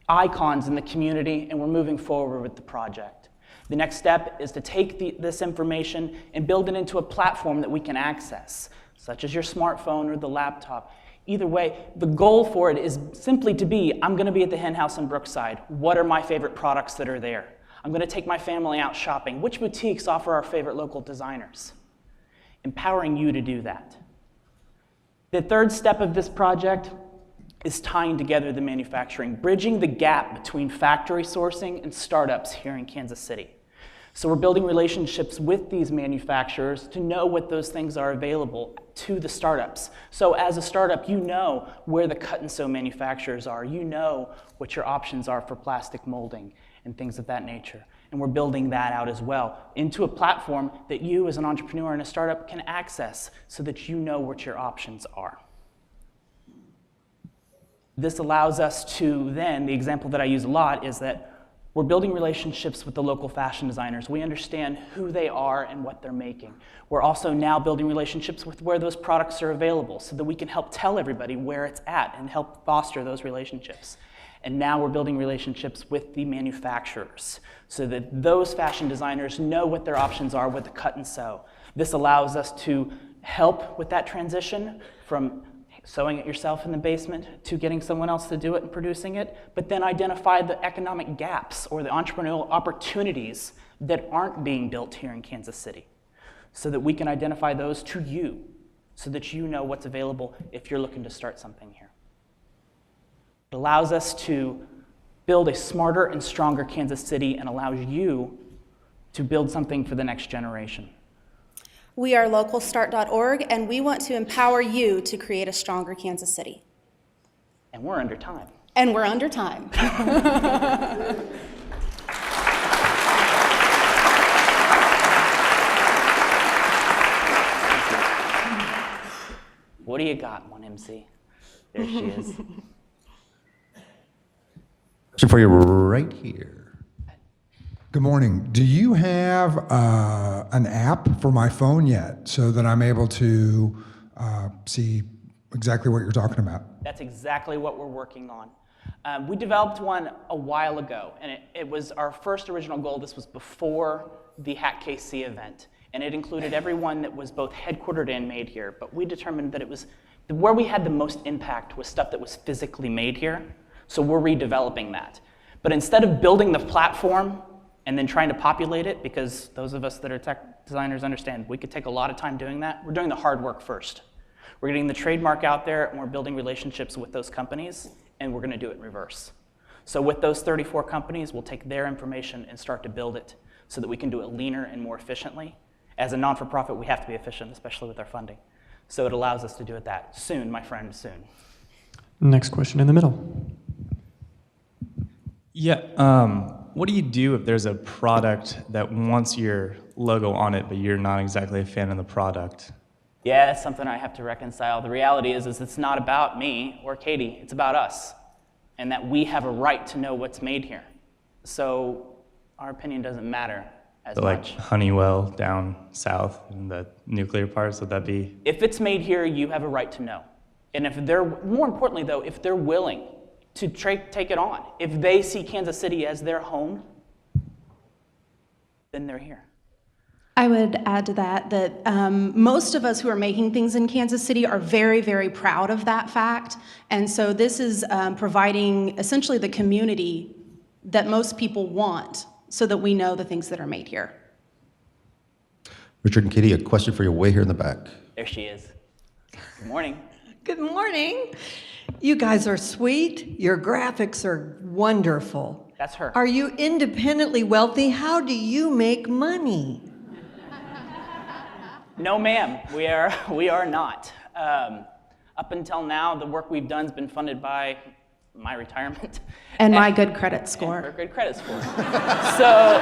icons in the community, and we're moving forward with the project. The next step is to take this information and build it into a platform that we can access, such as your smartphone or the laptop. Either way, the goal for it is simply to be, I'm going to be at the Hen House in Brookside. What are my favorite products that are there? I'm going to take my family out shopping. Which boutiques offer our favorite local designers? Empowering you to do that. The third step of this project is tying together the manufacturing, bridging the gap between factory sourcing and startups here in Kansas City. So we're building relationships with these manufacturers to know what those things are available to the startups. So as a startup, you know where the cut and sew manufacturers are. You know what your options are for plastic molding and things of that nature. And we're building that out as well into a platform that you as an entrepreneur and a startup can access so that you know what your options are. This allows us to then, the example that I use a lot is that we're building relationships with the local fashion designers. We understand who they are and what they're making. We're also now building relationships with where those products are available so that we can help tell everybody where it's at and help foster those relationships. And now we're building relationships with the manufacturers so that those fashion designers know what their options are with the cut and sew. This allows us to help with that transition from sewing it yourself in the basement to getting someone else to do it and producing it, but then identify the economic gaps or the entrepreneurial opportunities that aren't being built here in Kansas City so that we can identify those to you so that you know what's available if you're looking to start something here. It allows us to build a smarter and stronger Kansas City and allows you to build something for the next generation. We are localstart.org, and we want to empower you to create a stronger Kansas City. And we're under time. And we're under time. What do you got, 1MC? There she is. Question for you right here. Good morning. Do you have an app for my phone yet so that I'm able to see exactly what you're talking about? That's exactly what we're working on. We developed one a while ago, and it was our first original goal. This was before the Hack KC event, and it included everyone that was both headquartered and made here. But we determined that it was where we had the most impact was stuff that was physically made here, so we're redeveloping that. But instead of building the platform and then trying to populate it, because those of us that are tech designers understand we could take a lot of time doing that, we're doing the hard work first. We're getting the trademark out there, and we're building relationships with those companies, and we're going to do it in reverse. So with those 34 companies, we'll take their information and start to build it so that we can do it leaner and more efficiently. As a non-for-profit, we have to be efficient, especially with our funding. So it allows us to do it that soon, my friend, soon. Next question in the middle. Yeah, what do you do if there's a product that wants your logo on it, but you're not exactly a fan of the product? Yeah, that's something I have to reconcile. The reality is it's not about me or Katie, it's about us, and that we have a right to know what's made here. So our opinion doesn't matter as So much. like Honeywell down south in the nuclear parts, would that be? If it's made here, you have a right to know. And if they're, more importantly though, if they're willing to take it on, if they see Kansas City as their home, then they're here. I would add to that most of us who are making things in Kansas City are very, very proud of that fact. And so this is providing essentially the community that most people want so that we know the things that are made here. Richard and Katie, a question for you way here in the back. There she is. Good morning. Good morning. You guys are sweet. Your graphics are wonderful. That's her. Are you independently wealthy? How do you make money? No, ma'am, we are not. Up until now, the work we've done has been funded by my retirement. And my good credit score. And her good credit score. So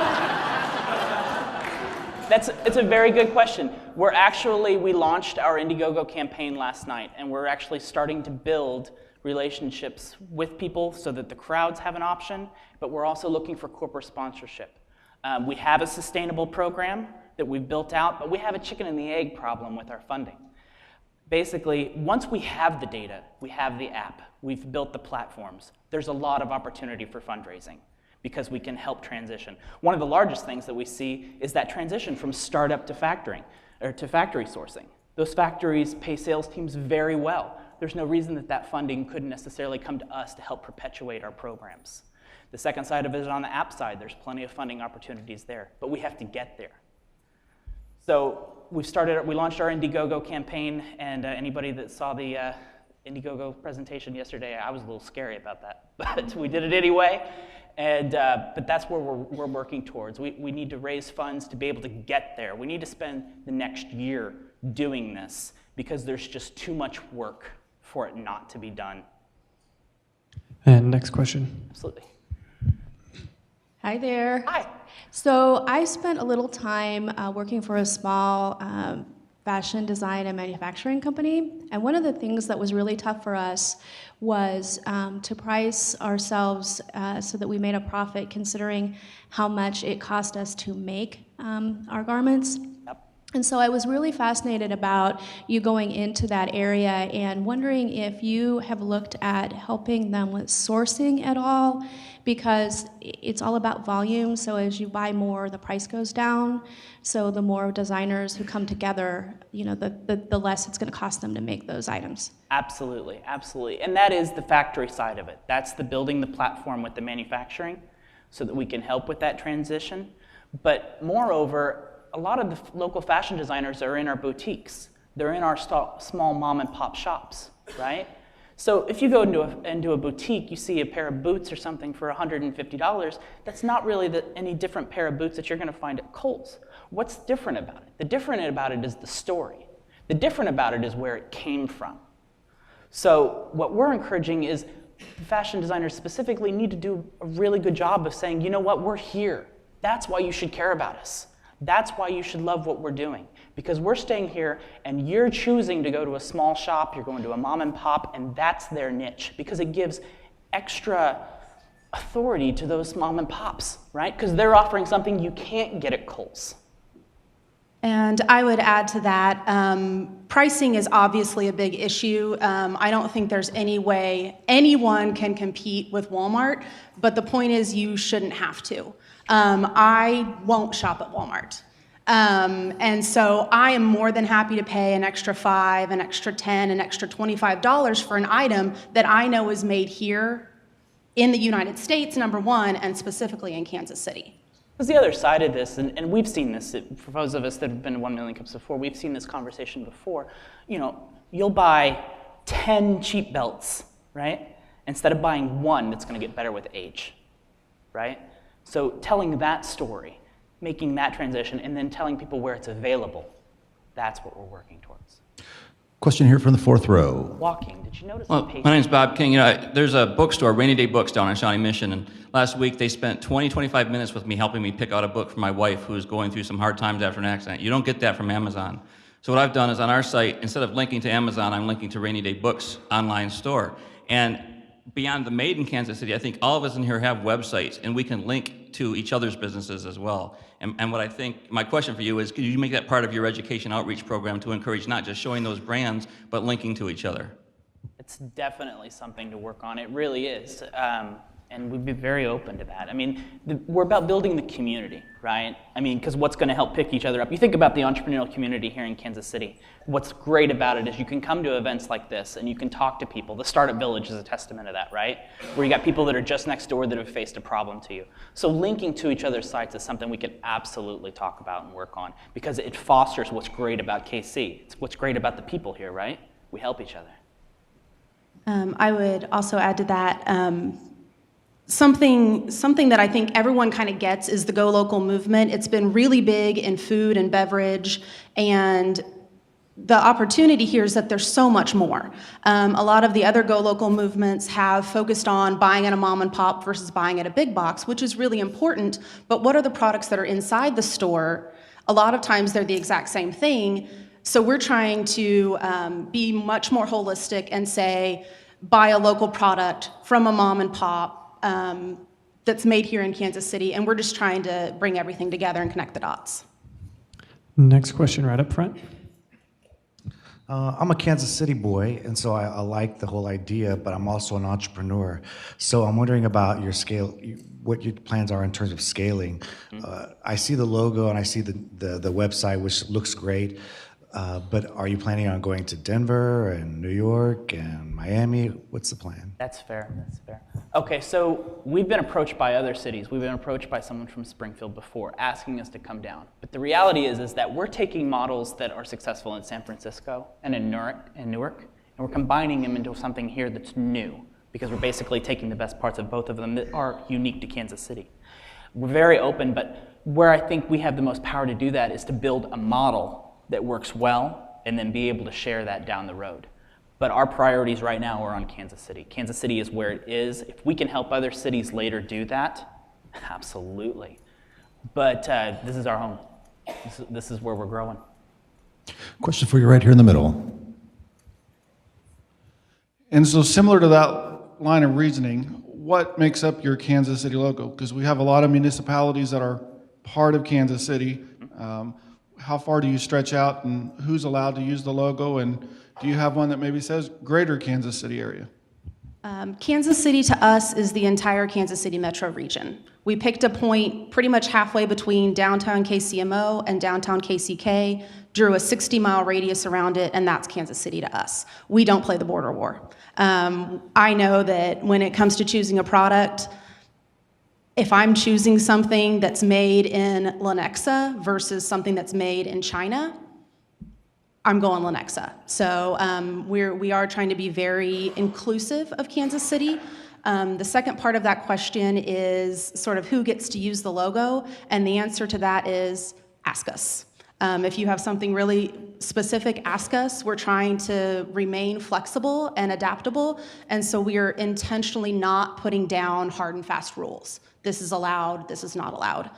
it's a very good question. We launched our Indiegogo campaign last night, and we're actually starting to build relationships with people so that the crowds have an option, but we're also looking for corporate sponsorship. We have a sustainable program that we've built out, but we have a chicken and the egg problem with our funding. Basically, once we have the data, we have the app, we've built the platforms, there's a lot of opportunity for fundraising because we can help transition. One of the largest things that we see is that transition from startup to factory sourcing. Those factories pay sales teams very well. There's no reason that funding couldn't necessarily come to us to help perpetuate our programs. The second side of it is on the app side. There's plenty of funding opportunities there, but we have to get there. So we launched our Indiegogo campaign, and anybody that saw the Indiegogo presentation yesterday. I was a little scary about that, but we did it anyway. And but that's where we're working towards. We need to raise funds to be able to get there. We need to spend the next year doing this because there's just too much work for it not to be done. And next question. Absolutely. Hi there. Hi. So I spent a little time working for a small fashion design and manufacturing company, and one of the things that was really tough for us was to price ourselves so that we made a profit, considering how much it cost us to make our garments. And so I was really fascinated about you going into that area and wondering if you have looked at helping them with sourcing at all, because it's all about volume. So as you buy more, the price goes down. So the more designers who come together, you know, the less it's going to cost them to make those items. Absolutely, absolutely. And that is the factory side of it. That's the building the platform with the manufacturing so that we can help with that transition. But moreover, a lot of the local fashion designers are in our boutiques. They're in our small mom and pop shops, right? So if you go into a boutique, you see a pair of boots or something for $150, that's not really any different pair of boots that you're gonna find at Kohl's. What's different about it? The different about it is the story. The different about it is where it came from. So what we're encouraging is fashion designers specifically need to do a really good job of saying, you know what, we're here. That's why you should care about us. That's why you should love what we're doing, because we're staying here and you're choosing to go to a small shop, you're going to a mom and pop, and that's their niche, because it gives extra authority to those mom and pops, right? Because they're offering something you can't get at Kohl's. And I would add to that, pricing is obviously a big issue. I don't think there's any way anyone can compete with Walmart, but the point is you shouldn't have to. I won't shop at Walmart. And so I am more than happy to pay an extra $5, an extra $10, an extra $25 for an item that I know is made here in the United States, number one, and specifically in Kansas City. Because the other side of this, and we've seen this, for those of us that have been to 1 Million Cups before, we've seen this conversation before. You know, you'll buy 10 cheap belts, right? Instead of buying one that's gonna get better with age, right? So telling that story, making that transition, and then telling people where it's available, that's what we're working towards. Question here from the fourth row. Walking, did you notice Well, the pace? my name's Bob King. You know, there's a bookstore, Rainy Day Books, down on Shawnee Mission, and last week they spent 25 minutes with me helping me pick out a book for my wife who is going through some hard times after an accident. You don't get that from Amazon. So what I've done is on our site, instead of linking to Amazon, I'm linking to Rainy Day Books online store. And beyond the Made in Kansas City, I think all of us in here have websites, and we can link to each other's businesses as well. And what I think, my question for you is, could you make that part of your education outreach program to encourage not just showing those brands, but linking to each other? It's definitely something to work on. It really is. And we'd be very open to that. I mean, we're about building the community, right? I mean, because what's going to help pick each other up? You think about the entrepreneurial community here in Kansas City. What's great about it is you can come to events like this and you can talk to people. The Startup Village is a testament to that, right? Where you got people that are just next door that have faced a problem to you. So linking to each other's sites is something we can absolutely talk about and work on, because it fosters what's great about KC. It's what's great about the people here, right? We help each other. I would also add to that, something that I think everyone kind of gets is the Go Local movement. It's been really big in food and beverage, and the opportunity here is that there's so much more. A lot of the other Go Local movements have focused on buying at a mom and pop versus buying at a big box, which is really important, but what are the products that are inside the store? A lot of times they're the exact same thing, so we're trying to be much more holistic and say, buy a local product from a mom and pop that's made here in Kansas City, and we're just trying to bring everything together and connect the dots. Next question right up front. I'm a Kansas City boy, and so I like the whole idea, but I'm also an entrepreneur. So I'm wondering about your scale, what your plans are in terms of scaling. I see the logo and I see the website, which looks great. But are you planning on going to Denver and New York and Miami? What's the plan? That's fair, that's fair. Okay, so we've been approached by other cities. We've been approached by someone from Springfield before, asking us to come down. But the reality is that we're taking models that are successful in San Francisco and in Newark, and And we're combining them into something here that's new, because we're basically taking the best parts of both of them that are unique to Kansas City. We're very open, but where I think we have the most power to do that is to build a model that works well and then be able to share that down the road. But our priorities right now are on Kansas City. Kansas City is where it is. If we can help other cities later do that, absolutely. But this is our home. This is where we're growing. Question for you right here in the middle. And so similar to that line of reasoning, what makes up your Kansas City logo? Because we have a lot of municipalities that are part of Kansas City. How far do you stretch out, and who's allowed to use the logo? And do you have one that maybe says Greater Kansas City area? Kansas City to us is the entire Kansas City metro region. We picked a point pretty much halfway between downtown KCMO and downtown KCK, drew a 60-mile radius around it, and that's Kansas City to us. We don't play the border war. I know that when it comes to choosing a product, if I'm choosing something that's made in Lenexa versus something that's made in China, I'm going Lenexa. So we are trying to be very inclusive of Kansas City. The second part of that question is sort of who gets to use the logo, and the answer to that is ask us. If you have something really specific, ask us. We're trying to remain flexible and adaptable, and so we are intentionally not putting down hard and fast rules. This is allowed, this is not allowed.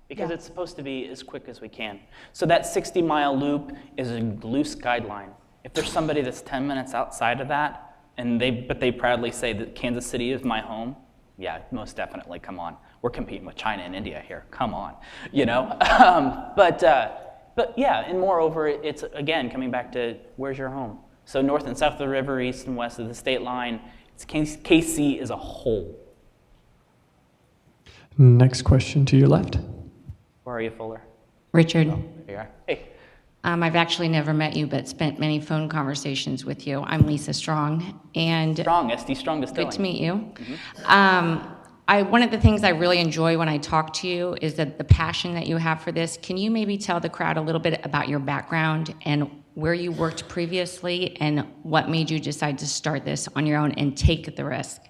Because it's supposed to be as quick as we can. So that 60-mile loop is a loose guideline. If there's somebody that's 10 minutes outside of that, but they proudly say that Kansas City is my home, yeah, most definitely, come on. We're competing with China and India here, come on, you know? But yeah, and moreover, it's, again, coming back to where's your home? So north and south of the river, east and west of the state line, it's KC as a whole. Next question to your left. Where are you, Fuller? Richard. Oh, there you are. Hey. I've actually never met you, but spent many phone conversations with you. I'm Lisa Strong, and Strong, SD Strong Distilling. Good to meet you. Mm-hmm. One of the things I really enjoy when I talk to you is that the passion that you have for this. Can you maybe tell the crowd a little bit about your background and where you worked previously, and what made you decide to start this on your own and take the risk?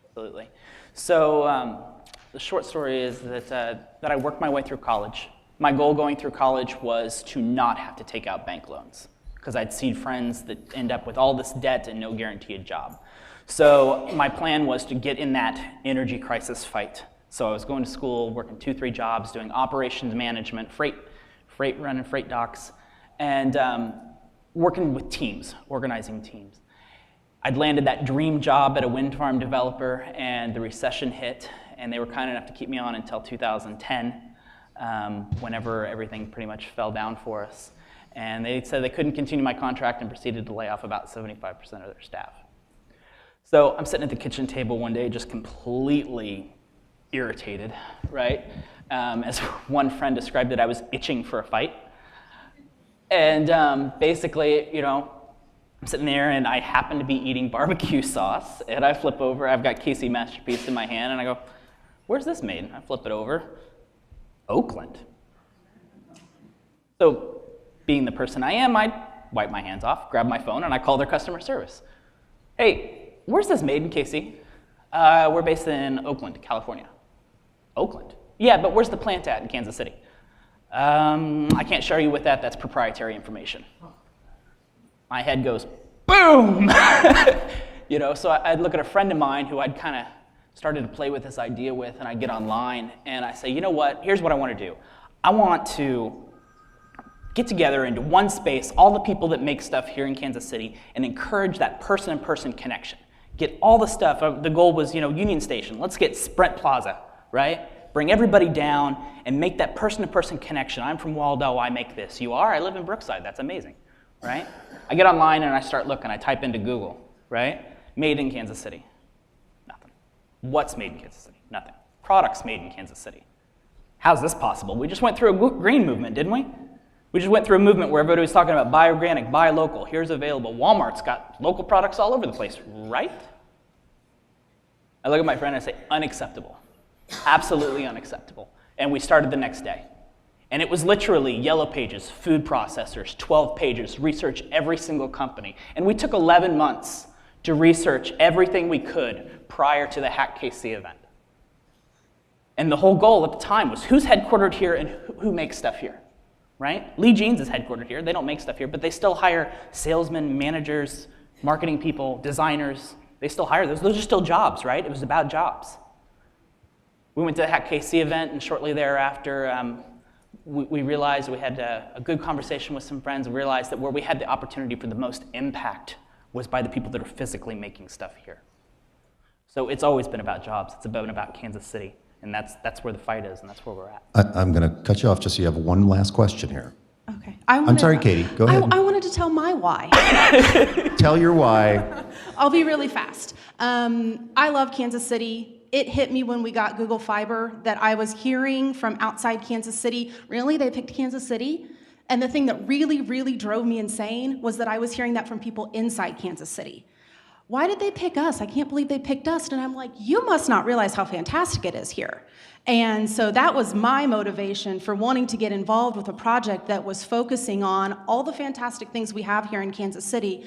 Absolutely. So the short story is that I worked my way through college. My goal going through college was to not have to take out bank loans, because I'd seen friends that end up with all this debt and no guaranteed job. So my plan was to get in that energy crisis fight. So I was going to school, working 2-3 jobs, doing operations management, freight running freight docks, and working with teams, organizing teams. I'd landed that dream job at a wind farm developer, and the recession hit, and they were kind enough to keep me on until 2010. Whenever everything pretty much fell down for us. And they said they couldn't continue my contract and proceeded to lay off about 75% of their staff. So I'm sitting at the kitchen table one day just completely irritated, right? As one friend described it, I was itching for a fight. And basically, you know, I'm sitting there and I happen to be eating barbecue sauce, and I flip over, I've got KC Masterpiece in my hand, and I go, where's this made? And I flip it over. Oakland. So, being the person I am, I wipe my hands off, grab my phone, and I call their customer service. Hey, where's this made in KC? We're based in Oakland, California. Oakland? Yeah, but where's the plant at in Kansas City? I can't share you with that. That's proprietary information. My head goes, boom! You know, so I'd look at a friend of mine who I'd kind of started to play with this idea with, and I get online and I say, you know what, here's what I want to do. I want to get together into one space, all the people that make stuff here in Kansas City, and encourage that person-to-person connection. Get all the stuff, the goal was, you know, Union Station, let's get Sprint Plaza, right? Bring everybody down and make that person-to-person connection. I'm from Waldo, I make this. You are? I live in Brookside, that's amazing, right? I get online and I start looking, I type into Google, right? Made in Kansas City. What's made in Kansas City? Nothing. Products made in Kansas City. How's this possible? We just went through a green movement, didn't we? We just went through a movement where everybody was talking about buy organic, buy local, here's available. Walmart's got local products all over the place, right? I look at my friend and I say, unacceptable. Absolutely unacceptable. And we started the next day. And it was literally yellow pages, food processors, 12 pages, research every single company. And we took 11 months to research everything we could prior to the Hack KC event. And the whole goal at the time was who's headquartered here and who makes stuff here, right? Lee Jeans is headquartered here. They don't make stuff here, but they still hire salesmen, managers, marketing people, designers. They still hire those. Those are still jobs, right? It was about jobs. We went to the Hack KC event, and shortly thereafter, we realized we had a good conversation with some friends and realized that where we had the opportunity for the most impact was by the people that are physically making stuff here. So it's always been about jobs. It's been about Kansas City. And that's where the fight is, and that's where we're at. I'm going to cut you off just so you have one last question here. Okay. I'm sorry, Katie. Go ahead. I wanted to tell my why. Tell your why. I'll be really fast. I love Kansas City. It hit me when we got Google Fiber that I was hearing from outside Kansas City. Really, they picked Kansas City? And the thing that really, really drove me insane was that I was hearing that from people inside Kansas City. Why did they pick us? I can't believe they picked us. And I'm like, you must not realize how fantastic it is here. And so that was my motivation for wanting to get involved with a project that was focusing on all the fantastic things we have here in Kansas City,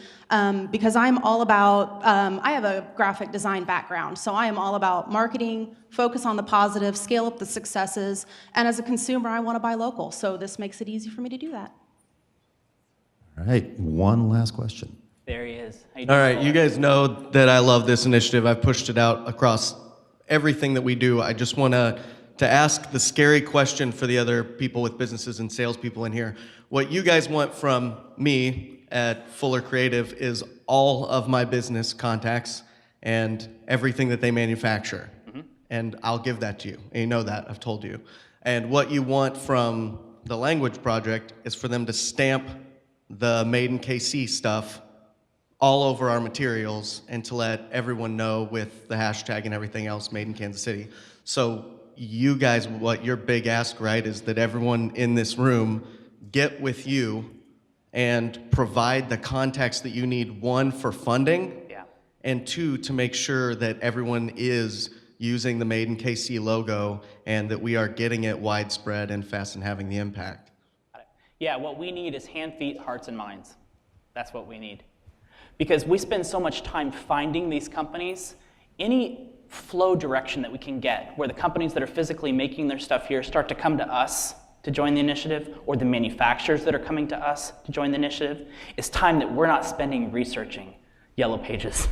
because I'm all about, I have a graphic design background, so I am all about marketing, focus on the positive, scale up the successes, and as a consumer, I want to buy local. So this makes it easy for me to do that. All right, one last question. There he is. All right, you guys know that I love this initiative. I've pushed it out across everything that we do. I just want to ask the scary question for the other people with businesses and salespeople in here. What you guys want from me at Fuller Creative is all of my business contacts and everything that they manufacture. Mm-hmm. And I'll give that to you. And you know that, I've told you. And what you want from the language project is for them to stamp the Made in KC stuff all over our materials and to let everyone know with the hashtag and everything else Made in Kansas City. So you guys, what your big ask, right, is that everyone in this room get with you and provide the contacts that you need, one, for funding, and two, to make sure that everyone is using the Made in KC logo and that we are getting it widespread and fast and having the impact. Yeah, what we need is hand, feet, hearts, and minds. That's what we need. Because we spend so much time finding these companies, any flow direction that we can get, where the companies that are physically making their stuff here start to come to us to join the initiative, or the manufacturers that are coming to us to join the initiative, is time that we're not spending researching yellow pages.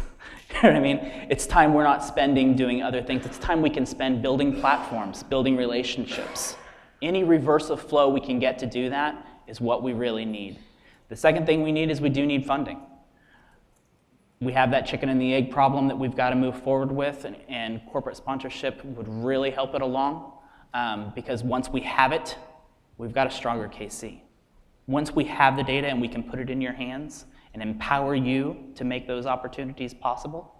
You know what I mean? It's time we're not spending doing other things. It's time we can spend building platforms, building relationships. Any reverse of flow we can get to do that is what we really need. The second thing we need is we do need funding. We have that chicken and the egg problem that we've got to move forward with, and corporate sponsorship would really help it along, because once we have it, we've got a stronger KC. Once we have the data and we can put it in your hands and empower you to make those opportunities possible,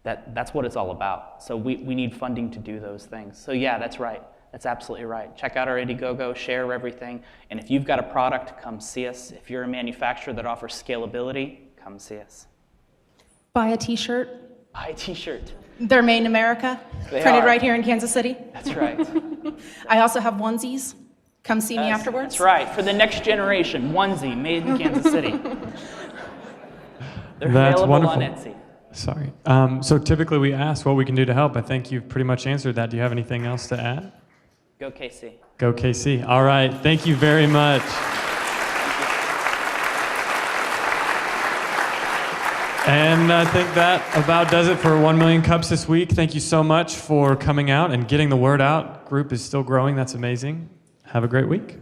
that's what it's all about. So we need funding to do those things. So yeah, that's right. That's absolutely right. Check out our Indiegogo, share everything, and if you've got a product, come see us. If you're a manufacturer that offers scalability, come see us. Buy a t-shirt. Buy a t-shirt. They're made in America, They printed are. right here in Kansas City. That's right. I also have onesies. Come see me afterwards. That's right. For the next generation, onesie, made in Kansas City. They're That's available wonderful. on Etsy. Sorry. So typically we ask what we can do to help. I think you've pretty much answered that. Do you have anything else to add? Go KC. Go KC. All right. Thank you very much. And I think that about does it for 1 Million Cups this week. Thank you so much for coming out and getting the word out. Group is still growing. That's amazing. Have a great week.